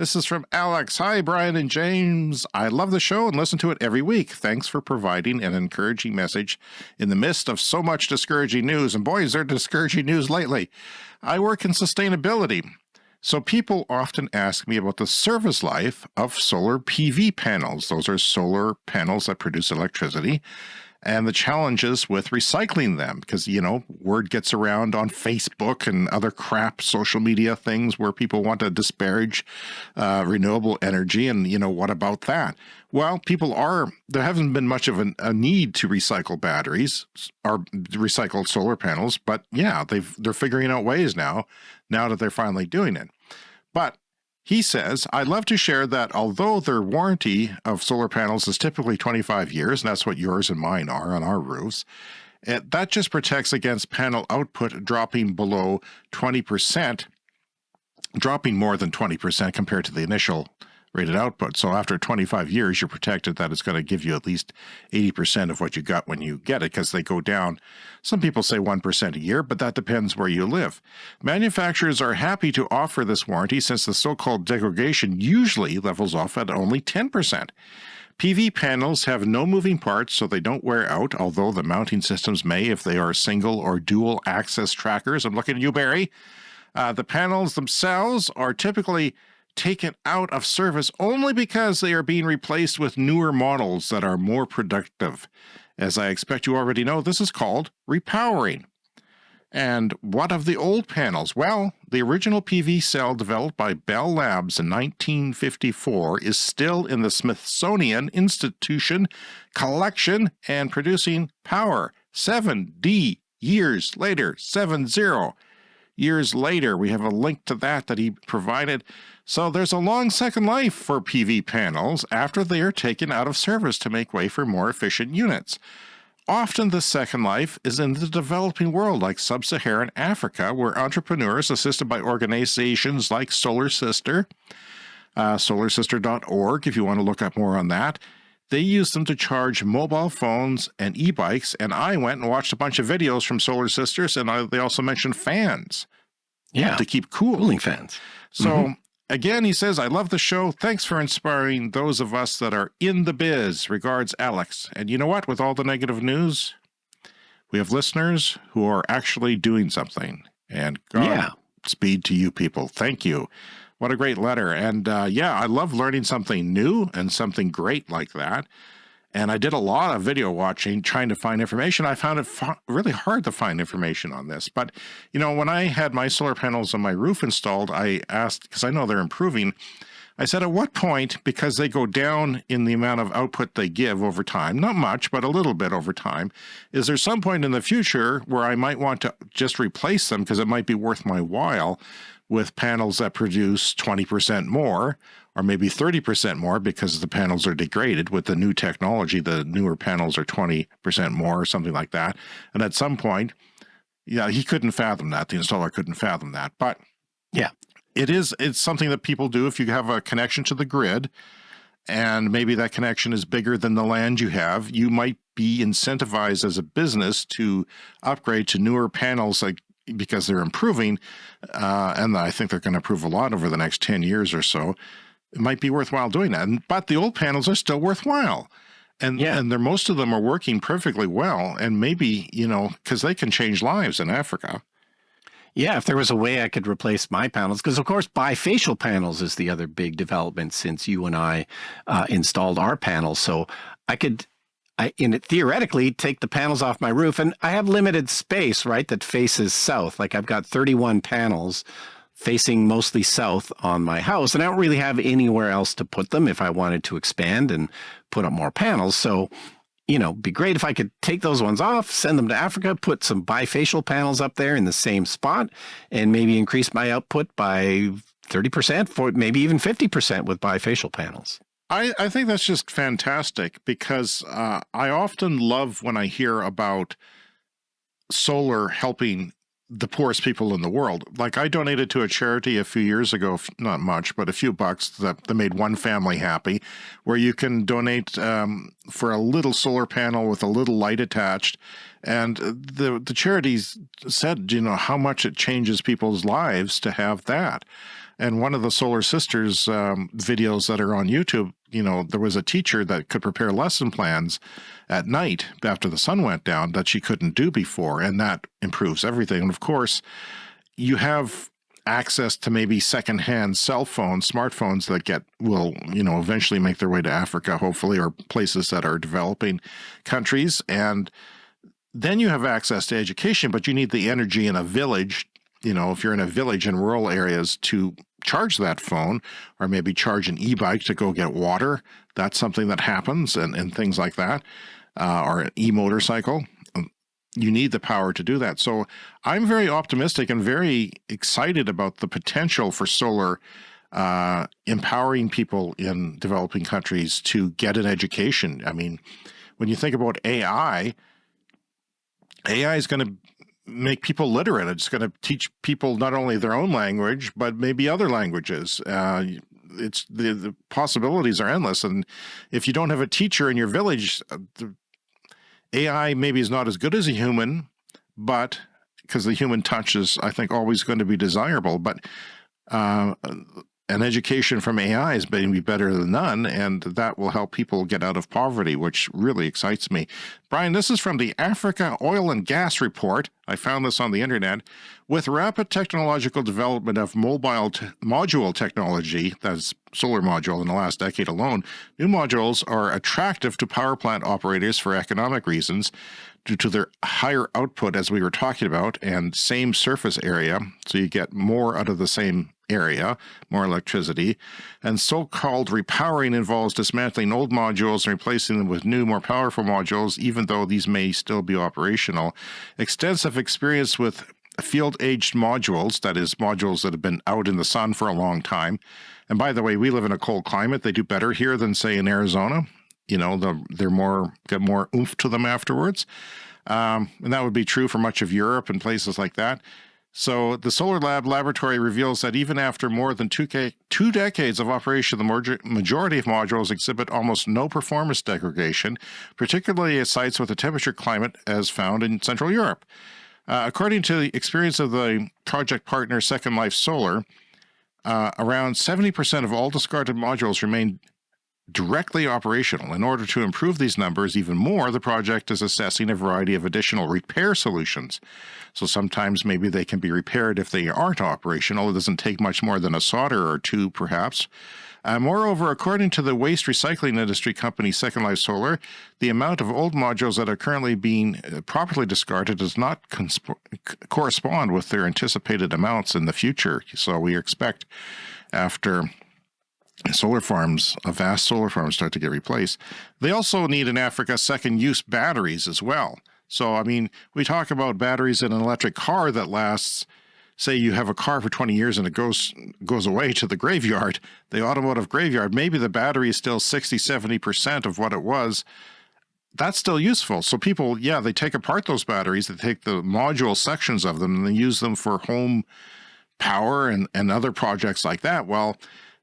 This is from Alex. Hi, Brian and James. I love the show and listen to it every week. Thanks for providing an encouraging message in the midst of so much discouraging news. And boy, is there discouraging news lately. I work in sustainability, so people often ask me about the service life of solar PV panels. Those are solar panels that produce electricity, and the challenges with recycling them, because, word gets around on Facebook and other crap social media things where people want to disparage renewable energy. And, what about that? Well, there hasn't been much of a need to recycle batteries or recycle solar panels, but yeah, they're figuring out ways now that they're finally doing it. But he says, I'd love to share that although their warranty of solar panels is typically 25 years, and that's what yours and mine are on our roofs, that just protects against panel output dropping below 20%, dropping more than 20% compared to the initial rated output. So after 25 years, you're protected that it's going to give you at least 80% of what you got when you get it, because they go down. Some people say 1% a year, but that depends where you live. Manufacturers are happy to offer this warranty since the so-called degradation usually levels off at only 10%. PV panels have no moving parts, so they don't wear out, although the mounting systems may if they are single or dual access trackers. I'm looking at you, Barry. The panels themselves are typically taken out of service only because they are being replaced with newer models that are more productive. As I expect you already know, this is called repowering. And what of the old panels? Well, the original PV cell developed by Bell Labs in 1954 is still in the Smithsonian Institution collection and producing power. 70 years later, 70 years later, we have a link to that he provided. So there's a long second life for PV panels after they are taken out of service to make way for more efficient units. Often the second life is in the developing world like sub-Saharan Africa, where entrepreneurs assisted by organizations like Solar Sister, solarsister.org, if you want to look up more on that, they use them to charge mobile phones and e-bikes, and I went and watched a bunch of videos from Solar Sisters, and they also mentioned fans. Yeah, to keep cool. Cooling fans. So, again, he says, I love the show. Thanks for inspiring those of us that are in the biz. Regards, Alex. And you know what? With all the negative news, we have listeners who are actually doing something. And God speed to you people. Thank you. What a great letter. And I love learning something new and something great like that. And I did a lot of video watching, trying to find information. I found it really hard to find information on this. But, when I had my solar panels on my roof installed, I asked, because I know they're improving, I said, at what point, because they go down in the amount of output they give over time, not much, but a little bit over time, is there some point in the future where I might want to just replace them because it might be worth my while with panels that produce 20% more, or maybe 30% more because the panels are degraded with the new technology. The newer panels are 20% more or something like that. And at some point, he couldn't fathom that. The installer couldn't fathom that. But it's something that people do if you have a connection to the grid and maybe that connection is bigger than the land you have. You might be incentivized as a business to upgrade to newer panels because they're improving. And I think they're going to improve a lot over the next 10 years or so. It might be worthwhile doing that. But the old panels are still worthwhile. And most of them are working perfectly well. And maybe, because they can change lives in Africa. Yeah, if there was a way I could replace my panels, because of course bifacial panels is the other big development since you and I installed our panels. So I could, theoretically, take the panels off my roof. And I have limited space, right, that faces south. Like I've got 31 panels facing mostly south on my house, and I don't really have anywhere else to put them if I wanted to expand and put up more panels. So, be great if I could take those ones off, send them to Africa, put some bifacial panels up there in the same spot, and maybe increase my output by 30%, maybe even 50% with bifacial panels. I think that's just fantastic because I often love when I hear about solar helping the poorest people in the world. Like I donated to a charity a few years ago, not much, but a few bucks that made one family happy, where you can donate for a little solar panel with a little light attached. And the charities said, how much it changes people's lives to have that. And one of the Solar Sisters videos that are on YouTube, there was a teacher that could prepare lesson plans at night after the sun went down that she couldn't do before, and that improves everything. And of course, you have access to maybe secondhand cell phones, smartphones that will eventually make their way to Africa, hopefully, or places that are developing countries. And then you have access to education, but you need the energy in a village, if you're in a village in rural areas, to charge that phone, or maybe charge an e-bike to go get water. That's something that happens, and things like that, or an e-motorcycle. You need the power to do that. So I'm very optimistic and very excited about the potential for solar empowering people in developing countries to get an education. I mean, when you think about AI is going to make people literate. It's going to teach people not only their own language, but maybe other languages. It's the possibilities are endless. And if you don't have a teacher in your village, the AI maybe is not as good as a human, but because the human touch is, I think, always going to be desirable. But an education from AI is maybe better than none, and that will help people get out of poverty, which really excites me. Brian, this is from the Africa Oil and Gas Report. I found this on the internet. With rapid technological development of mobile module technology, that's solar module, in the last decade alone, new modules are attractive to power plant operators for economic reasons due to their higher output, as we were talking about, and same surface area, so you get more out of the same area, more electricity. And so-called repowering involves dismantling old modules and replacing them with new, more powerful modules, even though these may still be operational. Extensive experience with field-aged modules, that is, modules that have been out in the sun for a long time. And by the way, we live in a cold climate. They do better here than, say, in Arizona. They're get more oomph to them afterwards. And that would be true for much of Europe and places like that. So the Solar Lab laboratory reveals that even after more than two decades of operation, the majority of modules exhibit almost no performance degradation, particularly at sites with a temperature climate as found in Central Europe. According to the experience of the project partner Second Life Solar, around 70% of all discarded modules remain directly operational. In order to improve these numbers even more, the project is assessing a variety of additional repair solutions. So sometimes maybe they can be repaired if they aren't operational. It doesn't take much more than a solder or two, perhaps. Moreover, according to the waste recycling industry company Second Life Solar, the amount of old modules that are currently being properly discarded does not correspond with their anticipated amounts in the future. So we expect, after solar farms, vast solar farms start to get replaced, they also need in Africa second-use batteries as well. So, I mean, we talk about batteries in an electric car that lasts, say you have a car for 20 years and it goes away to the graveyard, the automotive graveyard, maybe the battery is still 60, 70% of what it was. That's still useful. So people, they take apart those batteries, they take the module sections of them and they use them for home power and other projects like that. Well,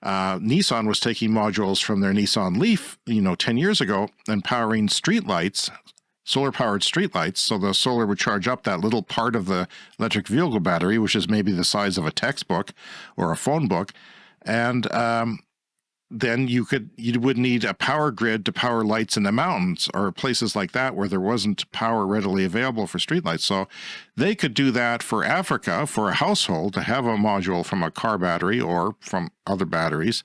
Nissan was taking modules from their Nissan Leaf, 10 years ago and powering streetlights, solar-powered streetlights. So the solar would charge up that little part of the electric vehicle battery, which is maybe the size of a textbook or a phone book. And then you would need a power grid to power lights in the mountains or places like that where there wasn't power readily available for streetlights. So they could do that for Africa, for a household, to have a module from a car battery or from other batteries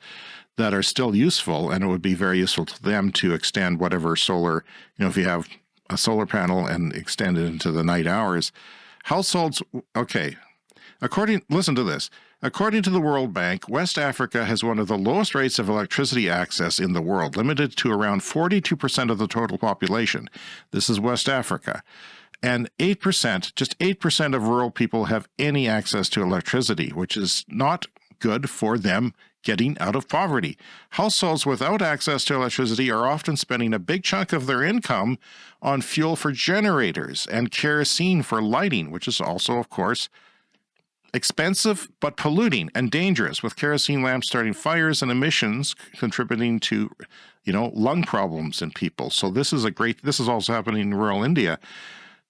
that are still useful, and it would be very useful to them to extend whatever solar, if you have a solar panel and extend it into the night hours. Households, okay, listen to this. According to the World Bank, West Africa has one of the lowest rates of electricity access in the world, limited to around 42% of the total population. This is West Africa. And 8%, just 8% of rural people have any access to electricity, which is not good for them getting out of poverty. Households without access to electricity are often spending a big chunk of their income on fuel for generators and kerosene for lighting, which is also, of course, expensive but polluting and dangerous, with kerosene lamps starting fires and emissions contributing to, lung problems in people. So this is also happening in rural India.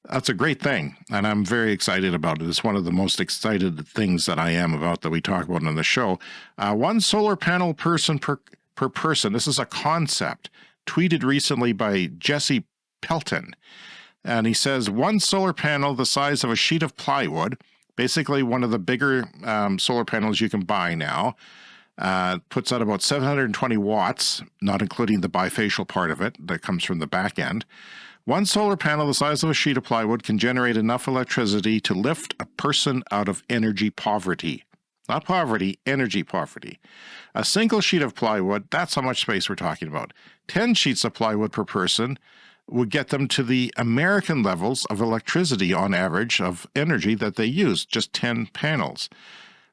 That's a great thing, and I'm very excited about it. It's one of the most excited things that I am about that we talk about on the show. One solar panel person per person. This is a concept tweeted recently by Jesse Peltan. And he says one solar panel the size of a sheet of plywood, basically one of the bigger solar panels you can buy now, puts out about 720 watts, not including the bifacial part of it that comes from the back end. One solar panel the size of a sheet of plywood can generate enough electricity to lift a person out of energy poverty. Not poverty, energy poverty. A single sheet of plywood, that's how much space we're talking about. 10 sheets of plywood per person would get them to the American levels of electricity on average of energy that they use, just 10 panels.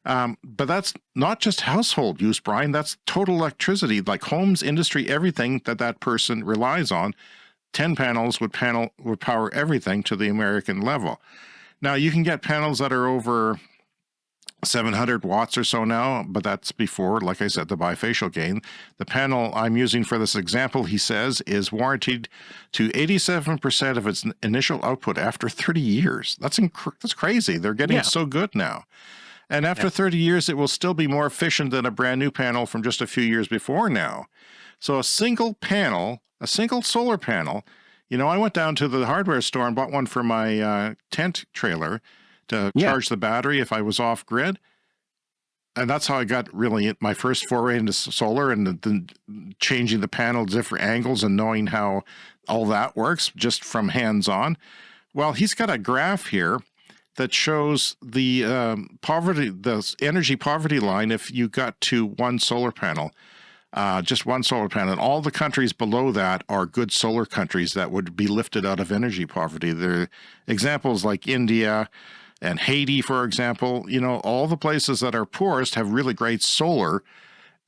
But that's not just household use, Brian. That's total electricity, like homes, industry, everything that person relies on. 10 panels would power everything to the American level. Now, you can get panels that are over 700 watts or so now, but that's before, like I said, the bifacial gain. The panel I'm using for this example, he says, is warranted to 87% of its initial output after 30 years. That's crazy. They're getting so good now. And after 30 years, it will still be more efficient than a brand new panel from just a few years before now. So a single panel, a single solar panel, I went down to the hardware store and bought one for my tent trailer to charge the battery if I was off grid. And that's how I got really my first foray into solar, and the changing the panel different angles and knowing how all that works just from hands-on. Well, he's got a graph here that shows the the energy poverty line if you got to one solar panel. Just one solar panel. And all the countries below that are good solar countries that would be lifted out of energy poverty. There are examples like India and Haiti, for example. All the places that are poorest have really great solar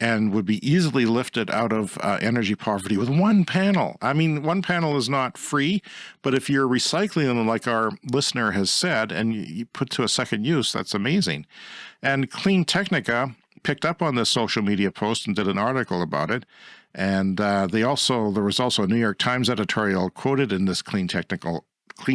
and would be easily lifted out of energy poverty with one panel. I mean, one panel is not free, but if you're recycling them, like our listener has said, and you put to a second use, that's amazing. And Clean Technica picked up on this social media post and did an article about it. And there was also a New York Times editorial quoted in this Clean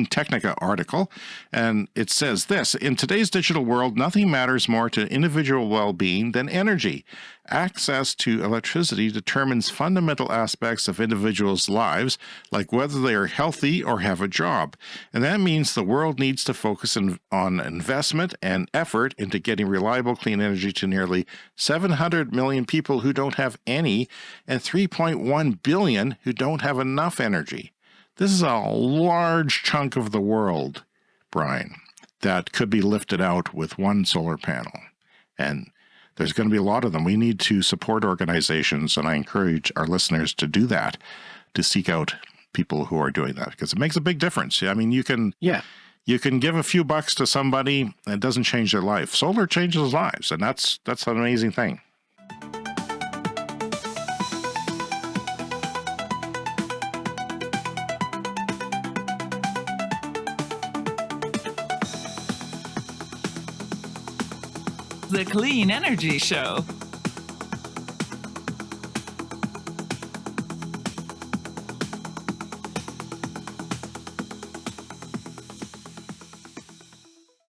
Technica article, and it says this: in today's digital world, nothing matters more to individual well-being than energy. Access to electricity determines fundamental aspects of individuals' lives, like whether they are healthy or have a job. And that means the world needs to focus on investment and effort into getting reliable, clean energy to nearly 700 million people who don't have any, and 3.1 billion who don't have enough energy. This is a large chunk of the world, Brian, that could be lifted out with one solar panel. And there's going to be a lot of them. We need to support organizations, and I encourage our listeners to do that, to seek out people who are doing that, because it makes a big difference. I mean, you can give a few bucks to somebody, and it doesn't change their life. Solar changes lives, and that's an amazing thing. The Clean Energy Show.